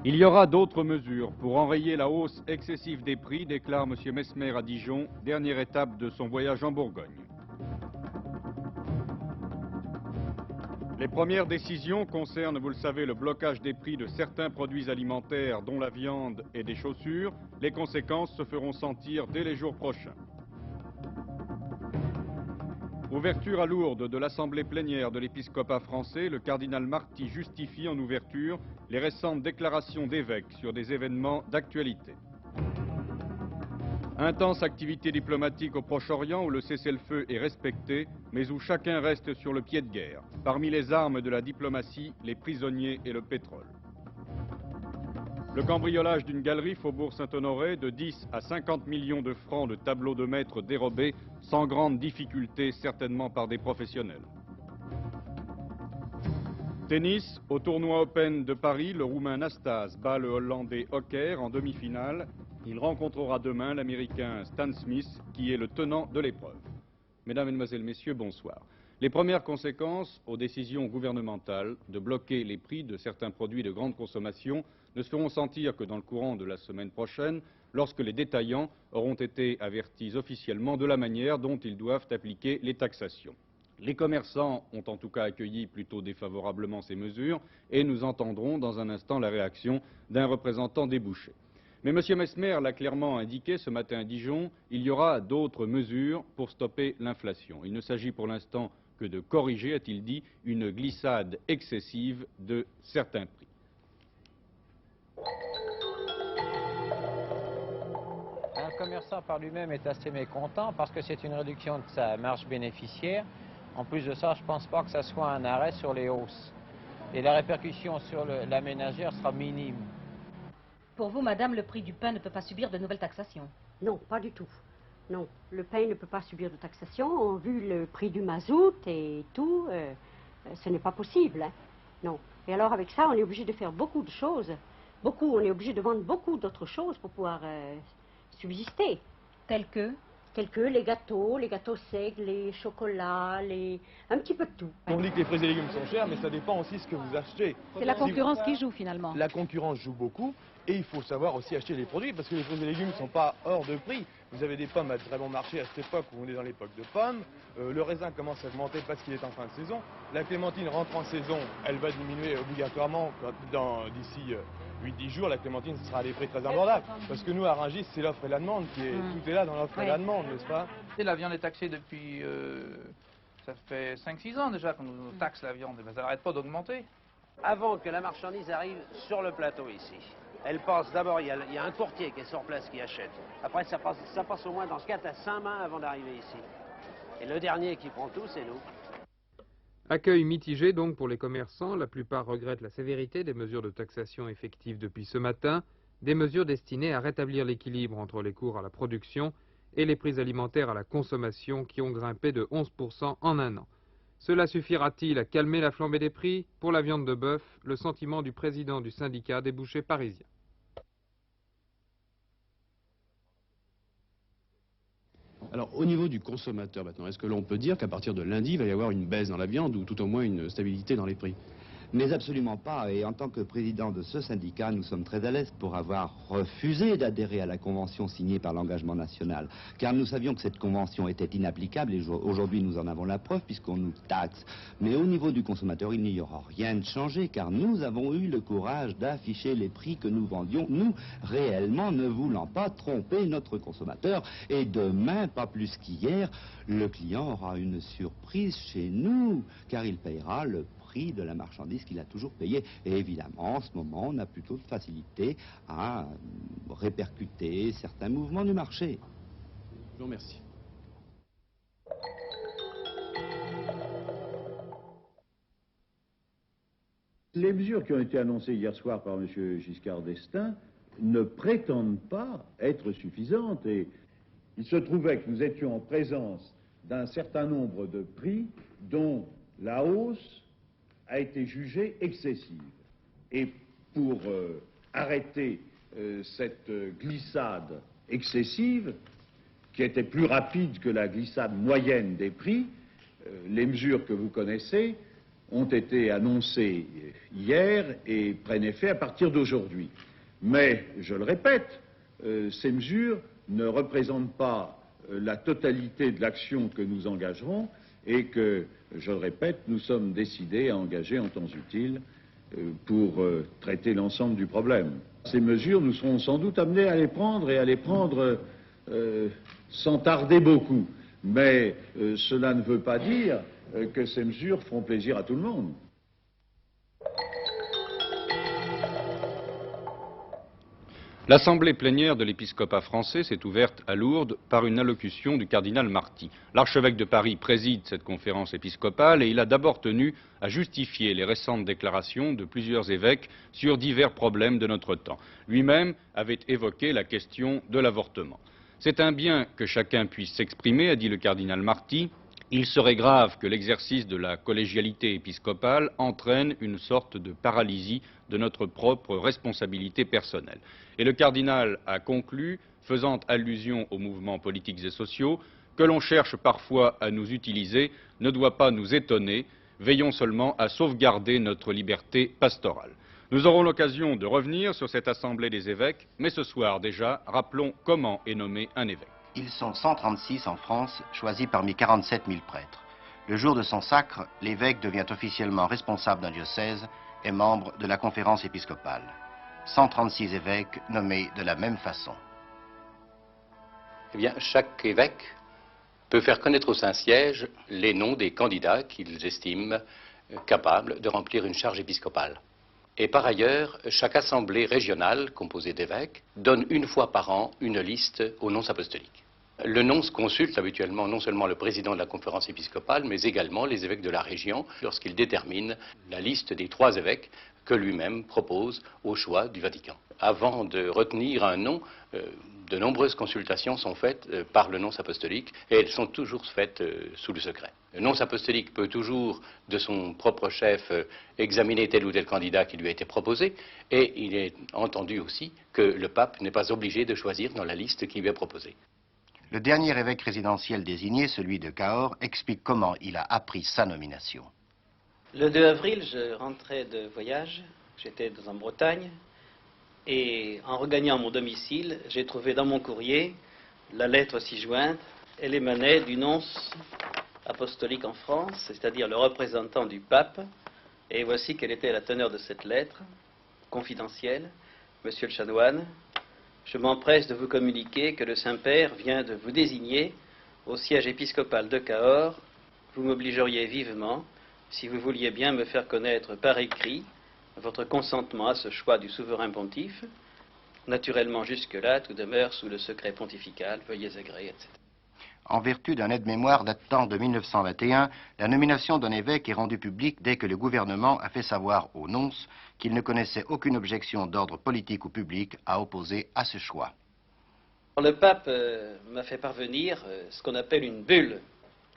Il y aura d'autres mesures pour enrayer la hausse excessive des prix, déclare M. Messmer à Dijon, dernière étape de son voyage en Bourgogne. Les premières décisions concernent, vous le savez, le blocage des prix de certains produits alimentaires, dont la viande et des chaussures. Les conséquences se feront sentir dès les jours prochains. Ouverture à Lourdes de l'Assemblée plénière de l'épiscopat français, le cardinal Marty justifie en ouverture les récentes déclarations d'évêques sur des événements d'actualité. Intense activité diplomatique au Proche-Orient où le cessez-le-feu est respecté, mais où chacun reste sur le pied de guerre. Parmi les armes de la diplomatie, les prisonniers et le pétrole. Le cambriolage d'une galerie Faubourg Saint-Honoré de 10 à 50 millions de francs de tableaux de maître dérobés, sans grande difficulté, certainement par des professionnels. Tennis, au tournoi Open de Paris, le Roumain Nastase bat le Hollandais Hocker en demi-finale. Il rencontrera demain l'Américain Stan Smith, qui est le tenant de l'épreuve. Mesdames, Mesdemoiselles, Messieurs, bonsoir. Les premières conséquences aux décisions gouvernementales de bloquer les prix de certains produits de grande consommation ne se feront sentir que dans le courant de la semaine prochaine, lorsque les détaillants auront été avertis officiellement de la manière dont ils doivent appliquer les taxations. Les commerçants ont en tout cas accueilli plutôt défavorablement ces mesures et nous entendrons dans un instant la réaction d'un représentant des bouchers. Mais M. Messmer l'a clairement indiqué ce matin à Dijon, il y aura d'autres mesures pour stopper l'inflation. Il ne s'agit pour l'instant que de corriger, a-t-il dit, une glissade excessive de certains prix. Un commerçant par lui-même est assez mécontent parce que c'est une réduction de sa marge bénéficiaire. En plus de ça, je ne pense pas que ça soit un arrêt sur les hausses. Et la répercussion sur la ménagère sera minime. Pour vous, madame, le prix du pain ne peut pas subir de nouvelles taxations? Non, pas du tout. Non, le pain ne peut pas subir de taxation. Vu le prix du mazout et tout, ce n'est pas possible. Hein. Non. Et alors, avec ça, on est obligé de faire beaucoup de choses. On est obligé de vendre beaucoup d'autres choses pour pouvoir subsister. Telles que les gâteaux secs, les chocolats, un petit peu de tout. On dit que les fruits et légumes sont chers, mais ça dépend aussi de ce que vous achetez. c'est la concurrence qui joue finalement. La concurrence joue beaucoup, et il faut savoir aussi acheter les produits, parce que les fruits et légumes ne sont pas hors de prix. Vous avez des pommes à très bon marché à cette époque où on est dans l'époque de pommes. Le raisin commence à augmenter parce qu'il est en fin de saison. La clémentine rentre en saison, elle va diminuer obligatoirement d'ici 8-10 jours. La clémentine sera à des prix très abordables. Parce que nous, à Rungis, c'est l'offre et la demande tout est là dans l'offre et la demande, n'est-ce pas? Et la viande est taxée depuis, ça fait 5-6 ans déjà qu'on nous taxe la viande, mais ça n'arrête pas d'augmenter. Avant que la marchandise arrive sur le plateau ici, elle passe d'abord, il y a un courtier qui est sur place qui achète. Après, ça passe au moins dans ce cas à 5 mains avant d'arriver ici. Et le dernier qui prend tout, c'est nous. Accueil mitigé donc pour les commerçants. La plupart regrettent la sévérité des mesures de taxation effectives depuis ce matin, des mesures destinées à rétablir l'équilibre entre les cours à la production et les prix alimentaires à la consommation qui ont grimpé de 11% en un an. Cela suffira-t-il à calmer la flambée des prix? Pour la viande de bœuf, le sentiment du président du syndicat des bouchers parisiens. Alors, au niveau du consommateur maintenant, est-ce que l'on peut dire qu'à partir de lundi, il va y avoir une baisse dans la viande ou tout au moins une stabilité dans les prix? Mais absolument pas. Et en tant que président de ce syndicat, nous sommes très à l'aise pour avoir refusé d'adhérer à la convention signée par l'engagement national. Car nous savions que cette convention était inapplicable et aujourd'hui nous en avons la preuve puisqu'on nous taxe. Mais au niveau du consommateur, il n'y aura rien de changé car nous avons eu le courage d'afficher les prix que nous vendions, nous réellement ne voulant pas tromper notre consommateur. Et demain, pas plus qu'hier, le client aura une surprise chez nous car il payera le prix de la marchandise qu'il a toujours payé. Et évidemment, en ce moment, on a plutôt de facilité à répercuter certains mouvements du marché. Je vous remercie. Les mesures qui ont été annoncées hier soir par M. Giscard d'Estaing ne prétendent pas être suffisantes. Et il se trouvait que nous étions en présence d'un certain nombre de prix dont la hausse a été jugée excessive. Et pour arrêter cette glissade excessive, qui était plus rapide que la glissade moyenne des prix, les mesures que vous connaissez ont été annoncées hier et prennent effet à partir d'aujourd'hui. Mais, je le répète, ces mesures ne représentent pas la totalité de l'action que nous engagerons et que, je le répète, nous sommes décidés à engager en temps utile pour traiter l'ensemble du problème. Ces mesures, nous serons sans doute amenés à les prendre et à les prendre sans tarder beaucoup. Mais cela ne veut pas dire que ces mesures feront plaisir à tout le monde. L'assemblée plénière de l'épiscopat français s'est ouverte à Lourdes par une allocution du cardinal Marty. L'archevêque de Paris préside cette conférence épiscopale et il a d'abord tenu à justifier les récentes déclarations de plusieurs évêques sur divers problèmes de notre temps. Lui-même avait évoqué la question de l'avortement. C'est un bien que chacun puisse s'exprimer, a dit le cardinal Marty. Il serait grave que l'exercice de la collégialité épiscopale entraîne une sorte de paralysie de notre propre responsabilité personnelle. Et le cardinal a conclu, faisant allusion aux mouvements politiques et sociaux, que l'on cherche parfois à nous utiliser ne doit pas nous étonner, veillons seulement à sauvegarder notre liberté pastorale. Nous aurons l'occasion de revenir sur cette assemblée des évêques, mais ce soir déjà, rappelons comment est nommé un évêque. Ils sont 136 en France, choisis parmi 47 000 prêtres. Le jour de son sacre, l'évêque devient officiellement responsable d'un diocèse et membre de la conférence épiscopale. 136 évêques nommés de la même façon. Eh bien, chaque évêque peut faire connaître au Saint-Siège les noms des candidats qu'ils estiment capables de remplir une charge épiscopale. Et par ailleurs, chaque assemblée régionale, composée d'évêques, donne une fois par an une liste aux nonces apostoliques. Le nonce consulte habituellement non seulement le président de la conférence épiscopale, mais également les évêques de la région lorsqu'il détermine la liste des 3 évêques que lui-même propose au choix du Vatican. Avant de retenir un nom, de nombreuses consultations sont faites par le nonce apostolique et elles sont toujours faites sous le secret. Le nonce apostolique peut toujours, de son propre chef, examiner tel ou tel candidat qui lui a été proposé et il est entendu aussi que le pape n'est pas obligé de choisir dans la liste qui lui est proposée. Le dernier évêque résidentiel désigné, celui de Cahors, explique comment il a appris sa nomination. Le 2 avril, je rentrais de voyage, j'étais en Bretagne, et en regagnant mon domicile, j'ai trouvé dans mon courrier la lettre ci-jointe. Elle émanait du nonce apostolique en France, c'est-à-dire le représentant du pape, et voici quelle était la teneur de cette lettre, confidentielle. Monsieur le chanoine, je m'empresse de vous communiquer que le Saint-Père vient de vous désigner au siège épiscopal de Cahors. Vous m'obligeriez vivement, si vous vouliez bien me faire connaître par écrit votre consentement à ce choix du souverain pontife. Naturellement, jusque-là, tout demeure sous le secret pontifical, veuillez agréer, etc. En vertu d'un aide-mémoire datant de 1921, la nomination d'un évêque est rendue publique dès que le gouvernement a fait savoir au nonce qu'il ne connaissait aucune objection d'ordre politique ou public à opposer à ce choix. Le pape m'a fait parvenir ce qu'on appelle une bulle,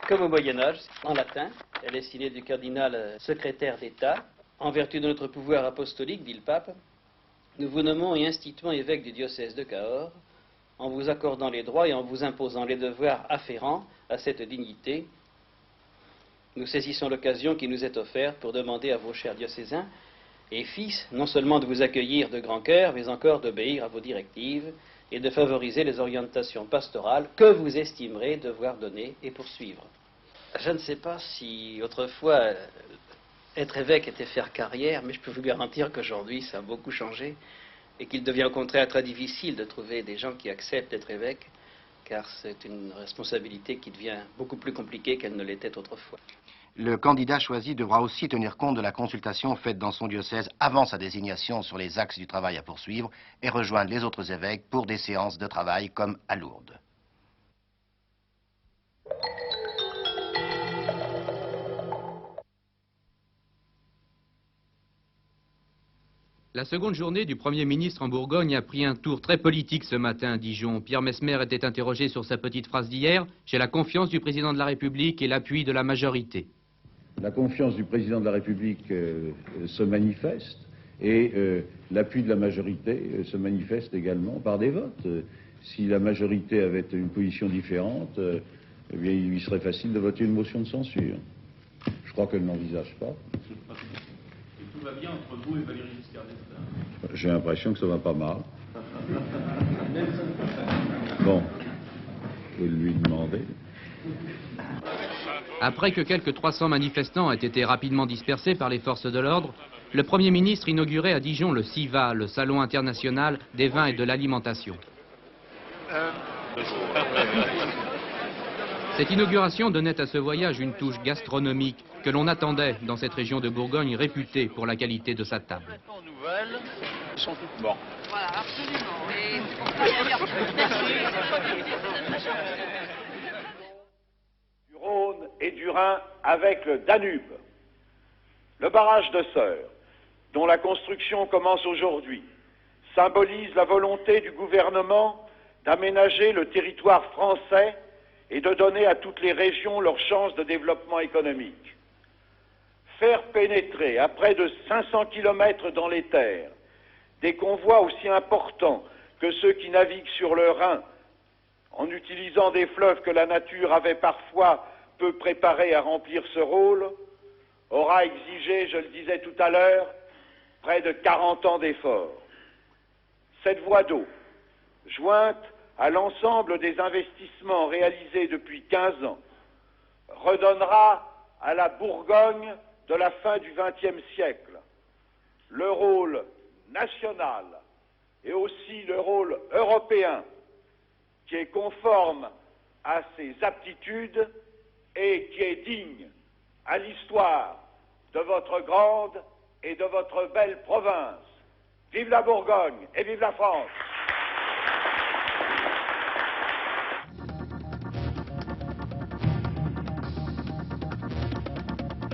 comme au Moyen-Âge, en latin. Elle est signée du cardinal secrétaire d'État. En vertu de notre pouvoir apostolique, dit le pape, nous vous nommons et instituons évêque du diocèse de Cahors, en vous accordant les droits et en vous imposant les devoirs afférents à cette dignité. Nous saisissons l'occasion qui nous est offerte pour demander à vos chers diocésains et fils, non seulement de vous accueillir de grand cœur, mais encore d'obéir à vos directives et de favoriser les orientations pastorales que vous estimerez devoir donner et poursuivre. Je ne sais pas si autrefois être évêque était faire carrière, mais je peux vous garantir qu'aujourd'hui ça a beaucoup changé et qu'il devient au contraire très difficile de trouver des gens qui acceptent d'être évêque, car c'est une responsabilité qui devient beaucoup plus compliquée qu'elle ne l'était autrefois. Le candidat choisi devra aussi tenir compte de la consultation faite dans son diocèse avant sa désignation sur les axes du travail à poursuivre et rejoindre les autres évêques pour des séances de travail comme à Lourdes. La seconde journée du Premier ministre en Bourgogne a pris un tour très politique ce matin à Dijon. Pierre Messmer était interrogé sur sa petite phrase d'hier. « J'ai la confiance du président de la République et l'appui de la majorité ». La confiance du président de la République se manifeste et l'appui de la majorité se manifeste également par des votes. Si la majorité avait une position différente, eh bien, il lui serait facile de voter une motion de censure. Je crois qu'elle n'envisage pas. Et tout va bien entre vous et Valéry Giscard d'Estaing? J'ai l'impression que ça va pas mal. Bon, vous lui demandez. Après que quelques 300 manifestants aient été rapidement dispersés par les forces de l'ordre, le Premier ministre inaugurait à Dijon le SIVA, le Salon international des vins et de l'alimentation. Cette inauguration donnait à ce voyage une touche gastronomique que l'on attendait dans cette région de Bourgogne réputée pour la qualité de sa table. Nouvelles sont toutes mortes. Voilà, absolument. Et c'est pour ça d'ailleurs. Merci. Du Rhône et du Rhin avec le Danube. Le barrage de Sœurs, dont la construction commence aujourd'hui, symbolise la volonté du gouvernement d'aménager le territoire français et de donner à toutes les régions leurs chances de développement économique. Faire pénétrer à près de 500 kilomètres dans les terres des convois aussi importants que ceux qui naviguent sur le Rhin, en utilisant des fleuves que la nature avait parfois peu préparés à remplir ce rôle, aura exigé, je le disais tout à l'heure, près de 40 ans d'efforts. Cette voie d'eau, jointe à l'ensemble des investissements réalisés depuis 15 ans, redonnera à la Bourgogne de la fin du XXe siècle le rôle national et aussi le rôle européen qui est conforme à ses aptitudes et qui est digne à l'histoire de votre grande et de votre belle province. Vive la Bourgogne et vive la France!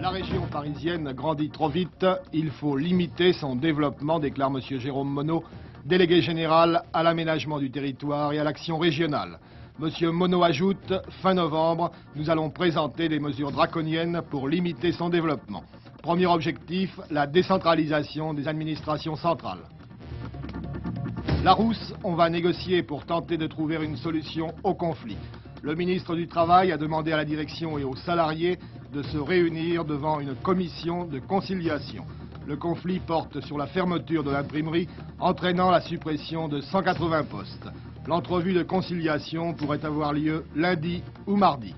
La région parisienne grandit trop vite, il faut limiter son développement, déclare M. Jérôme Monod, délégué général à l'aménagement du territoire et à l'action régionale. M. Monod ajoute, fin novembre, nous allons présenter des mesures draconiennes pour limiter son développement. Premier objectif, la décentralisation des administrations centrales. Larousse, on va négocier pour tenter de trouver une solution au conflit. Le ministre du Travail a demandé à la direction et aux salariés de se réunir devant une commission de conciliation. Le conflit porte sur la fermeture de l'imprimerie, entraînant la suppression de 180 postes. L'entrevue de conciliation pourrait avoir lieu lundi ou mardi.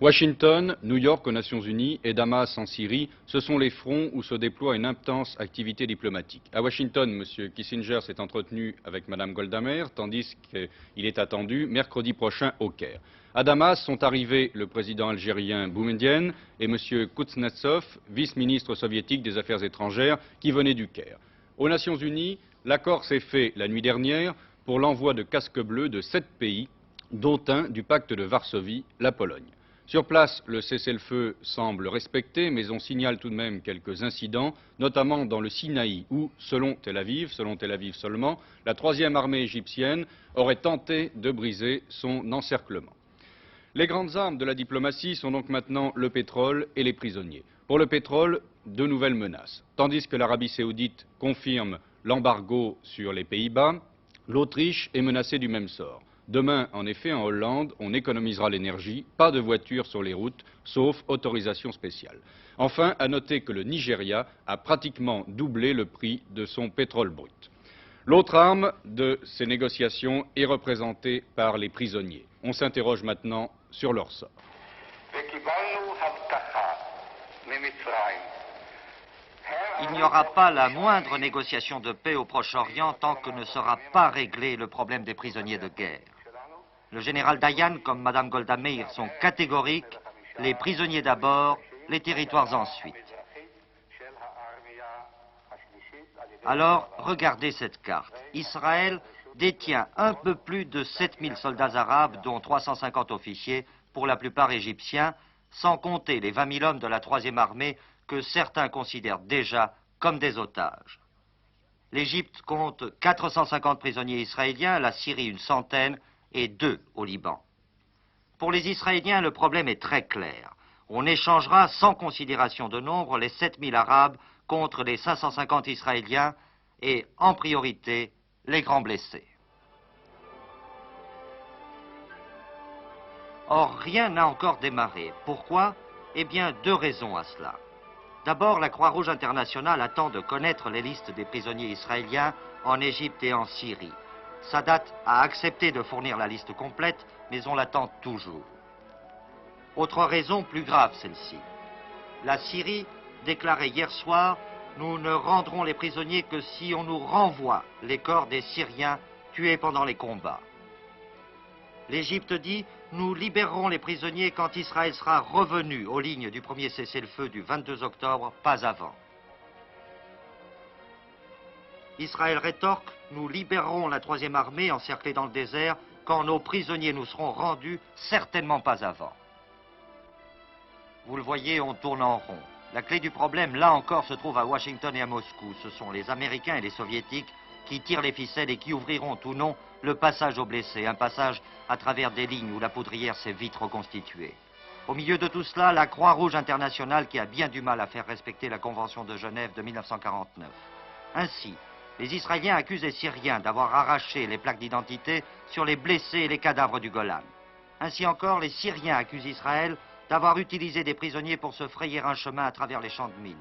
Washington, New York aux Nations Unies et Damas en Syrie, ce sont les fronts où se déploie une intense activité diplomatique. À Washington, M. Kissinger s'est entretenu avec Mme Golda Meir, tandis qu'il est attendu mercredi prochain au Caire. À Damas sont arrivés le président algérien Boumedienne et M. Kuznetsov, vice-ministre soviétique des Affaires étrangères, qui venait du Caire. Aux Nations Unies, l'accord s'est fait la nuit dernière pour l'envoi de casques bleus de 7 pays, dont un du pacte de Varsovie, la Pologne. Sur place, le cessez-le-feu semble respecté, mais on signale tout de même quelques incidents, notamment dans le Sinaï, où, selon Tel Aviv seulement, la 3e armée égyptienne aurait tenté de briser son encerclement. Les grandes armes de la diplomatie sont donc maintenant le pétrole et les prisonniers. Pour le pétrole, 2 nouvelles menaces. Tandis que l'Arabie saoudite confirme l'embargo sur les Pays-Bas, l'Autriche est menacée du même sort. Demain, en effet, en Hollande, on économisera l'énergie, pas de voitures sur les routes, sauf autorisation spéciale. Enfin, à noter que le Nigeria a pratiquement doublé le prix de son pétrole brut. L'autre arme de ces négociations est représentée par les prisonniers. On s'interroge maintenant sur leur sort. Il n'y aura pas la moindre négociation de paix au Proche-Orient tant que ne sera pas réglé le problème des prisonniers de guerre. Le général Dayan comme Mme Golda Meir sont catégoriques, les prisonniers d'abord, les territoires ensuite. Alors, regardez cette carte. Israël détient un peu plus de 7000 soldats arabes, dont 350 officiers, pour la plupart égyptiens, sans compter les 20 000 hommes de la 3e armée que certains considèrent déjà comme des otages. L'Égypte compte 450 prisonniers israéliens, la Syrie une centaine et 2 au Liban. Pour les Israéliens, le problème est très clair. On échangera sans considération de nombre les 7000 Arabes contre les 550 Israéliens et, en priorité, les grands blessés. Or, rien n'a encore démarré. Pourquoi? Eh bien, deux raisons à cela. D'abord, la Croix-Rouge internationale attend de connaître les listes des prisonniers israéliens en Égypte et en Syrie. Sadat a accepté de fournir la liste complète, mais on l'attend toujours. Autre raison plus grave, celle-ci. La Syrie déclarait hier soir « Nous ne rendrons les prisonniers que si on nous renvoie les corps des Syriens tués pendant les combats. » L'Égypte dit « Nous libérerons les prisonniers quand Israël sera revenu aux lignes du premier cessez-le-feu du 22 octobre, pas avant. » Israël rétorque « Nous libérerons la troisième armée encerclée dans le désert quand nos prisonniers nous seront rendus, certainement pas avant. » Vous le voyez, on tourne en rond. La clé du problème, là encore, se trouve à Washington et à Moscou. Ce sont les Américains et les Soviétiques qui tirent les ficelles et qui ouvriront ou non le passage aux blessés, un passage à travers des lignes où la poudrière s'est vite reconstituée. Au milieu de tout cela, la Croix-Rouge internationale qui a bien du mal à faire respecter la Convention de Genève de 1949. Ainsi, les Israéliens accusent les Syriens d'avoir arraché les plaques d'identité sur les blessés et les cadavres du Golan. Ainsi encore, les Syriens accusent Israël d'avoir utilisé des prisonniers pour se frayer un chemin à travers les champs de mines.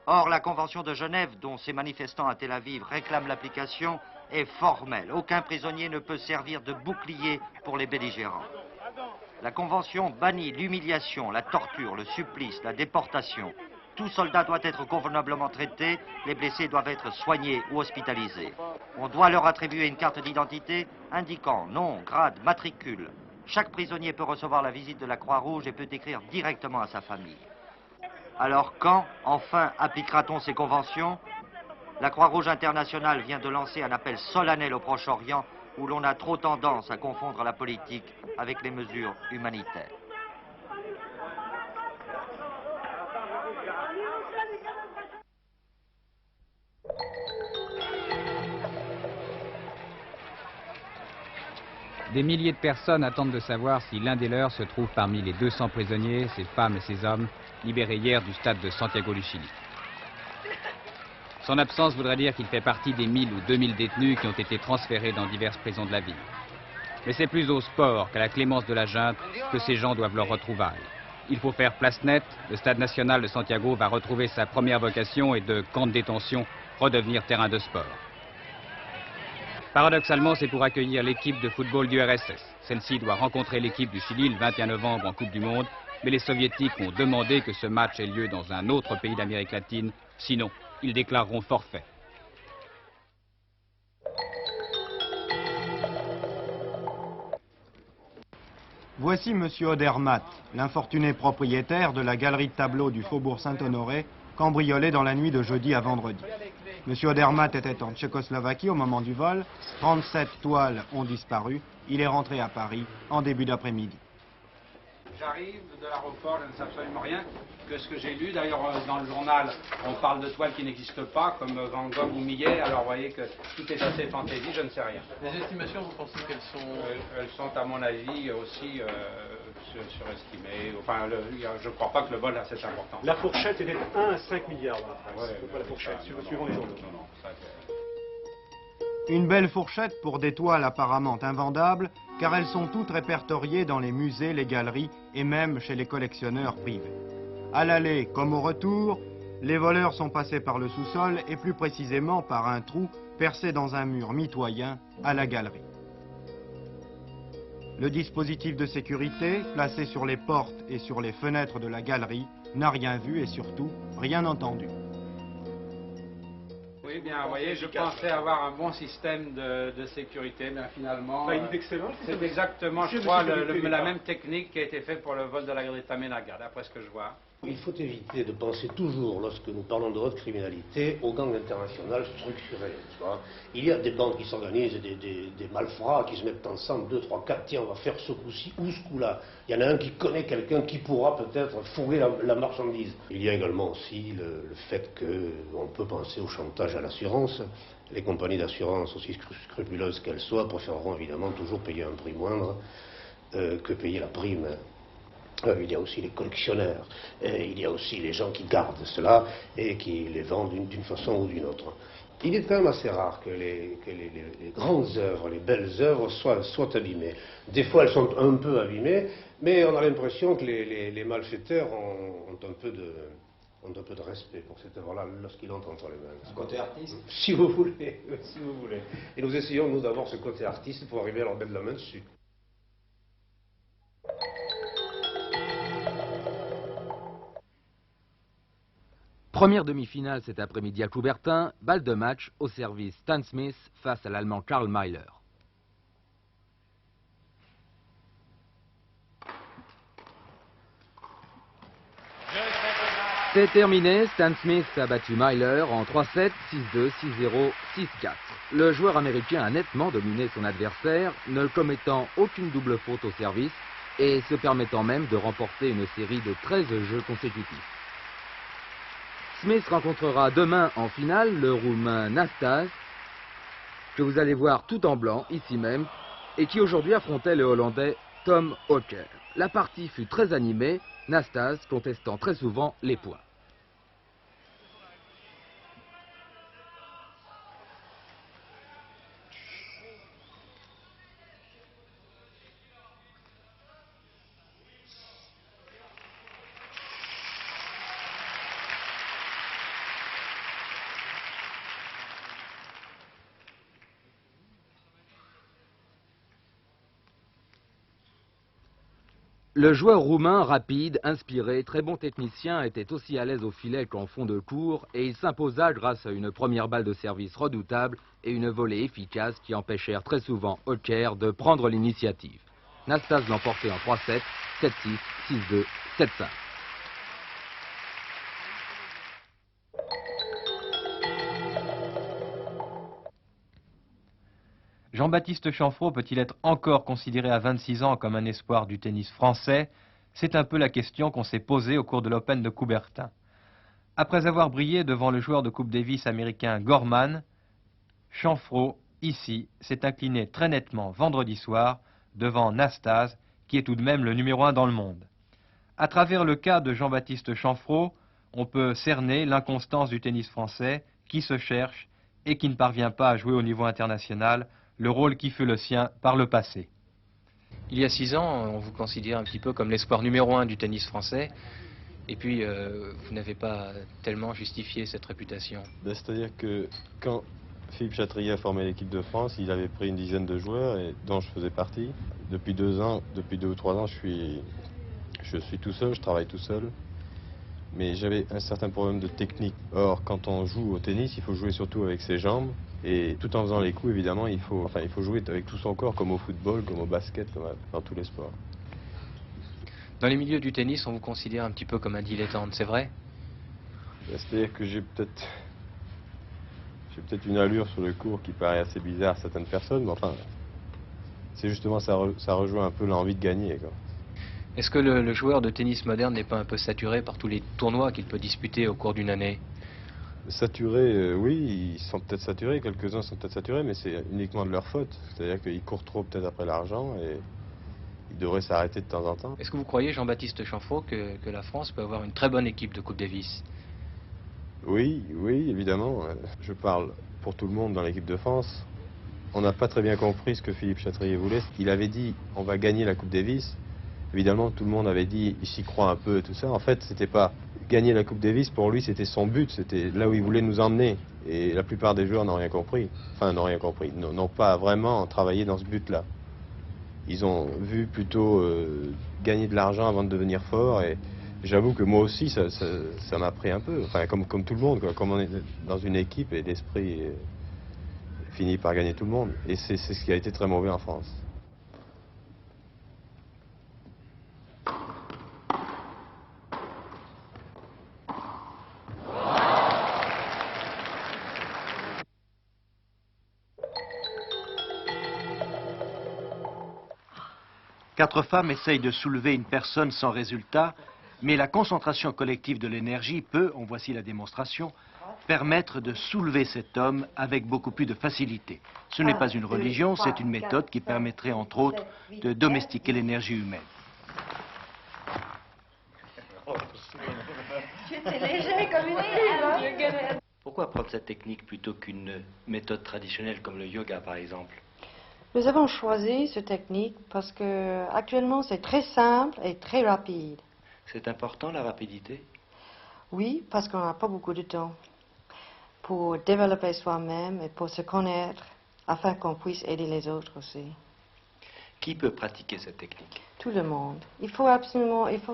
Or, la Convention de Genève, dont ces manifestants à Tel Aviv réclament l'application, est formelle. Aucun prisonnier ne peut servir de bouclier pour les belligérants. La Convention bannit l'humiliation, la torture, le supplice, la déportation. Tout soldat doit être convenablement traité, les blessés doivent être soignés ou hospitalisés. On doit leur attribuer une carte d'identité indiquant nom, grade, matricule. Chaque prisonnier peut recevoir la visite de la Croix-Rouge et peut écrire directement à sa famille. Alors quand, enfin, appliquera-t-on ces conventions? La Croix-Rouge internationale vient de lancer un appel solennel au Proche-Orient où l'on a trop tendance à confondre la politique avec les mesures humanitaires. Des milliers de personnes attendent de savoir si l'un des leurs se trouve parmi les 200 prisonniers, ces femmes et ces hommes, libérés hier du stade de Santiago du Chili. Son absence voudrait dire qu'il fait partie des 1000 ou 2000 détenus qui ont été transférés dans diverses prisons de la ville. Mais c'est plus au sport qu'à la clémence de la junte que ces gens doivent leur retrouvaille. Il faut faire place nette, le stade national de Santiago va retrouver sa première vocation et de camp de détention redevenir terrain de sport. Paradoxalement, c'est pour accueillir l'équipe de football du RSS. Celle-ci doit rencontrer l'équipe du Chili le 21 novembre en Coupe du Monde, mais les Soviétiques ont demandé que ce match ait lieu dans un autre pays d'Amérique latine, sinon ils déclareront forfait. Voici M. Odermatt, l'infortuné propriétaire de la galerie de tableaux du Faubourg Saint-Honoré, cambriolée dans la nuit de jeudi à vendredi. M. Odermatt était en Tchécoslovaquie au moment du vol. 37 toiles ont disparu. Il est rentré à Paris en début d'après-midi. J'arrive de l'aéroport, je ne sais absolument rien que ce que j'ai lu. D'ailleurs, dans le journal, on parle de toiles qui n'existent pas, comme Van Gogh ou Millet. Alors, vous voyez que tout est assez fantaisie, je ne sais rien. Les estimations, vous pensez qu'elles sont... Elles sont, à mon avis, aussi surestimées. Enfin, je ne crois pas que le vol a cette importance. La fourchette était de 1 à 5 milliards. C'est pas la fourchette, suivant les journaux. Une belle fourchette pour des toiles apparemment invendables, car elles sont toutes répertoriées dans les musées, les galeries et même chez les collectionneurs privés. À l'aller comme au retour, les voleurs sont passés par le sous-sol et plus précisément par un trou percé dans un mur mitoyen à la galerie. Le dispositif de sécurité, placé sur les portes et sur les fenêtres de la galerie, n'a rien vu et surtout rien entendu. Oui, bien, vous voyez, je pensais avoir un bon système de sécurité, mais finalement, c'est exactement, je crois, la même technique qui a été faite pour le vol de la galerie Tamenaga, d'après ce que je vois. Il faut éviter de penser toujours, lorsque nous parlons de haute criminalité, aux gangs internationales structurés. Il y a des bandes qui s'organisent, des malfrats qui se mettent ensemble, 2, 3, 4, tiens, on va faire ce coup-ci ou ce coup-là. Il y en a un qui connaît quelqu'un qui pourra peut-être fourrer la marchandise. Il y a également aussi le fait qu'on peut penser au chantage à l'assurance. Les compagnies d'assurance, aussi scrupuleuses qu'elles soient, préféreront évidemment toujours payer un prix moindre que payer la prime Il y a aussi les collectionneurs, il y a aussi les gens qui gardent cela et qui les vendent d'une façon ou d'une autre. Il est quand même assez rare que les grandes œuvres, les belles œuvres soient abîmées. Des fois, elles sont un peu abîmées, mais on a l'impression que les malfaiteurs ont un peu de respect pour cette œuvre-là lorsqu'il entre entre les mains. Un côté artiste? Si vous voulez, si vous voulez. Et nous essayons, nous, d'avoir ce côté artiste pour arriver à leur mettre la main dessus. Première demi-finale cet après-midi à Coubertin, balle de match au service Stan Smith face à l'Allemand Karl Mayler. C'est terminé, Stan Smith a battu Mayler en 3-7, 6-2, 6-0, 6-4. Le joueur américain a nettement dominé son adversaire, ne commettant aucune double faute au service et se permettant même de remporter une série de 13 jeux consécutifs. Smith rencontrera demain en finale le Roumain Nastase, que vous allez voir tout en blanc, ici même, et qui aujourd'hui affrontait le Hollandais Tom Hawker. La partie fut très animée, Nastase contestant très souvent les points. Le joueur roumain, rapide, inspiré, très bon technicien, était aussi à l'aise au filet qu'en fond de cours et il s'imposa grâce à une première balle de service redoutable et une volée efficace qui empêchèrent très souvent Hawker de prendre l'initiative. Nastase l'emportait en 3-7, 7-6, 6-2, 7-5. Jean-Baptiste Chanfrault peut-il être encore considéré à 26 ans comme un espoir du tennis français? C'est un peu la question qu'on s'est posée au cours de l'Open de Coubertin. Après avoir brillé devant le joueur de Coupe Davis américain Gorman, Chanfrault, ici, s'est incliné très nettement vendredi soir devant Nastase, qui est tout de même le numéro 1 dans le monde. À travers le cas de Jean-Baptiste Chanfrault, on peut cerner l'inconstance du tennis français qui se cherche et qui ne parvient pas à jouer au niveau international le rôle qui fut le sien par le passé. Il y a 6 ans, on vous considère un petit peu comme l'espoir numéro 1 du tennis français, et puis vous n'avez pas tellement justifié cette réputation. C'est-à-dire que quand Philippe Chatrier a formé l'équipe de France, il avait pris une dizaine de joueurs, et dont je faisais partie. Depuis 2 ou 3 ans, je suis tout seul, je travaille tout seul. Mais j'avais un certain problème de technique. Or, quand on joue au tennis, il faut jouer surtout avec ses jambes. Et tout en faisant les coups, évidemment, il faut jouer avec tout son corps, comme au football, comme au basket, comme dans tous les sports. Dans les milieux du tennis, on vous considère un petit peu comme un dilettante, c'est vrai? C'est-à-dire que j'ai peut-être une allure sur le court qui paraît assez bizarre à certaines personnes, mais enfin, c'est justement, ça rejoint un peu l'envie de gagner, quoi. Est-ce que le joueur de tennis moderne n'est pas un peu saturé par tous les tournois qu'il peut disputer au cours d'une année? Saturés, oui, ils sont peut-être saturés, quelques-uns sont peut-être saturés, mais c'est uniquement de leur faute. C'est-à-dire qu'ils courent trop peut-être après l'argent et ils devraient s'arrêter de temps en temps. Est-ce que vous croyez, Jean-Baptiste Chanfrault, que la France peut avoir une très bonne équipe de Coupe Davis? Oui, évidemment. Je parle pour tout le monde dans l'équipe de France. On n'a pas très bien compris ce que Philippe Chatrier voulait. Il avait dit « on va gagner la Coupe Davis ». Évidemment, tout le monde avait dit « il s'y croit un peu » et tout ça. En fait, c'était pas gagner la Coupe Davis, pour lui, c'était son but. C'était là où il voulait nous emmener. Et la plupart des joueurs n'ont rien compris. Enfin, n'ont rien compris. N'ont pas vraiment travaillé dans ce but-là. Ils ont vu plutôt gagner de l'argent avant de devenir fort. Et j'avoue que moi aussi, ça m'a pris un peu. Enfin, comme tout le monde, quoi. Comme on est dans une équipe et l'esprit finit par gagner tout le monde. Et c'est ce qui a été très mauvais en France. Quatre femmes essayent de soulever une personne sans résultat, mais la concentration collective de l'énergie peut, en voici la démonstration, permettre de soulever cet homme avec beaucoup plus de facilité. Ce n'est pas une religion, c'est une méthode qui permettrait entre autres de domestiquer l'énergie humaine. C'est léger comme une livre. Pourquoi prendre cette technique plutôt qu'une méthode traditionnelle comme le yoga, par exemple? Nous avons choisi cette technique parce que actuellement c'est très simple et très rapide. C'est important, la rapidité? Oui, parce qu'on n'a pas beaucoup de temps pour développer soi-même et pour se connaître afin qu'on puisse aider les autres aussi. Qui peut pratiquer cette technique? Tout le monde. Il faut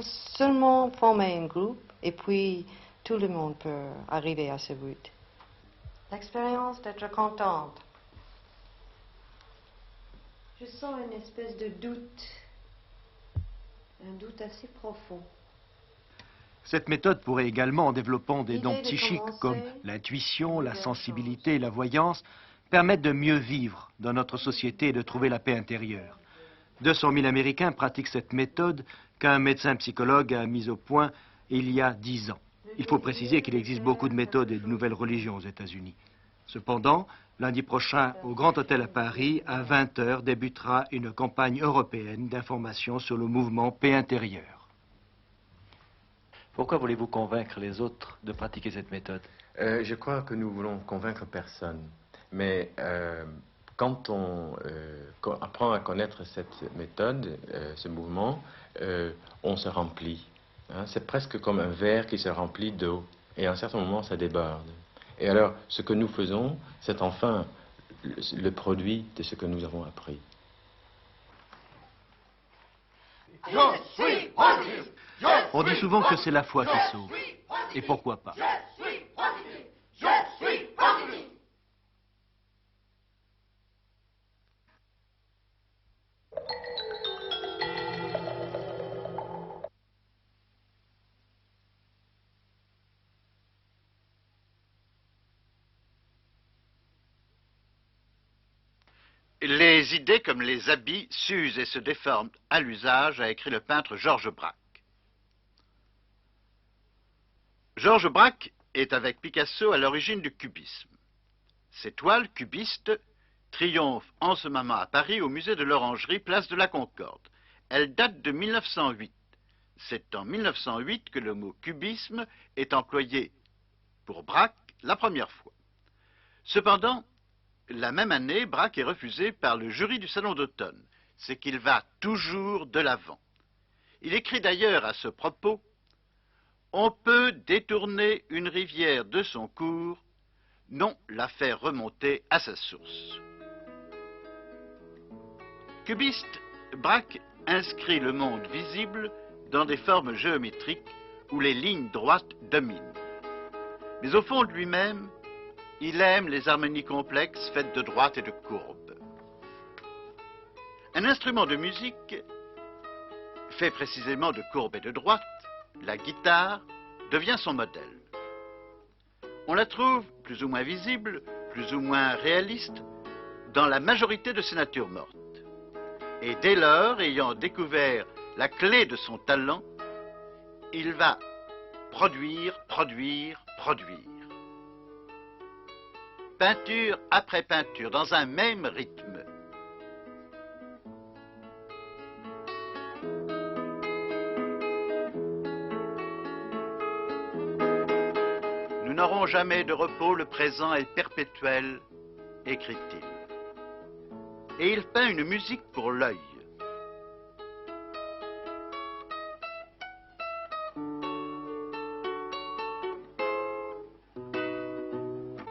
seulement former un groupe et puis tout le monde peut arriver à ce but. L'expérience d'être contente. Je sens une espèce de doute, un doute assez profond. Cette méthode pourrait également, en développant des L'idée dons de psychiques commencer comme l'intuition, la sensibilité et la voyance, permettre de mieux vivre dans notre société et de trouver la paix intérieure. 200 000 Américains pratiquent cette méthode qu'un médecin psychologue a mise au point il y a 10 ans. Il faut préciser qu'il existe beaucoup de méthodes et de nouvelles religions aux États-Unis. Cependant, lundi prochain, au Grand Hôtel à Paris, à 20 h, débutera une campagne européenne d'information sur le mouvement paix intérieure. Pourquoi voulez-vous convaincre les autres de pratiquer cette méthode? Je crois que nous voulons convaincre personne. Mais quand on apprend à connaître cette méthode, ce mouvement, on se remplit. Hein, c'est presque comme un verre qui se remplit d'eau. Et à un certain moment, ça déborde. Et alors, ce que nous faisons, c'est enfin le produit de ce que nous avons appris. On dit souvent que c'est la foi qui sauve. Et pourquoi pas? Les idées comme les habits s'usent et se déforment à l'usage, a écrit le peintre Georges Braque. Georges Braque est avec Picasso à l'origine du cubisme. Ces toiles cubistes triomphent en ce moment à Paris au musée de l'Orangerie, place de la Concorde. Elles datent de 1908. C'est en 1908 que le mot cubisme est employé pour Braque la première fois. Cependant, la même année, Braque est refusé par le jury du Salon d'automne. C'est qu'il va toujours de l'avant. Il écrit d'ailleurs à ce propos: « On peut détourner une rivière de son cours, non la faire remonter à sa source. » Cubiste, Braque inscrit le monde visible dans des formes géométriques où les lignes droites dominent. Mais au fond de lui-même, il aime les harmonies complexes faites de droites et de courbes. Un instrument de musique fait précisément de courbes et de droites, la guitare, devient son modèle. On la trouve plus ou moins visible, plus ou moins réaliste, dans la majorité de ses natures mortes. Et dès lors, ayant découvert la clé de son talent, il va produire, produire, produire. Peinture après peinture, dans un même rythme. Nous n'aurons jamais de repos, le présent est perpétuel, écrit-il. Et il peint une musique pour l'œil.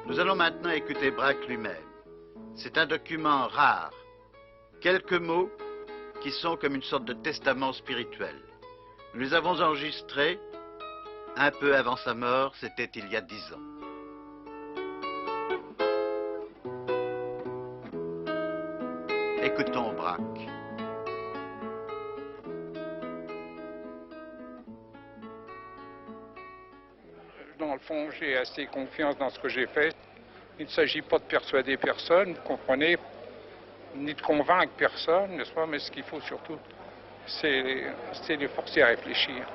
Nous allons maintenant écouter Braque lui-même. C'est un document rare. Quelques mots qui sont comme une sorte de testament spirituel. Nous les avons enregistrés un peu avant sa mort, c'était il y a 10 ans. Écoutons Braque. Dans le fond, j'ai assez confiance dans ce que j'ai fait. Il ne s'agit pas de persuader personne, vous comprenez, ni de convaincre personne, n'est-ce pas? Mais ce qu'il faut surtout, c'est les forcer à réfléchir.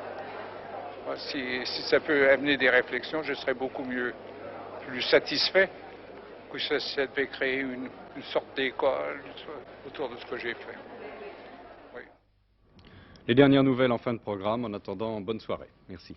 Si ça peut amener des réflexions, je serais beaucoup plus satisfait que ça devait créer une sorte d'école autour de ce que j'ai fait. Oui. Les dernières nouvelles en fin de programme. En attendant, bonne soirée. Merci.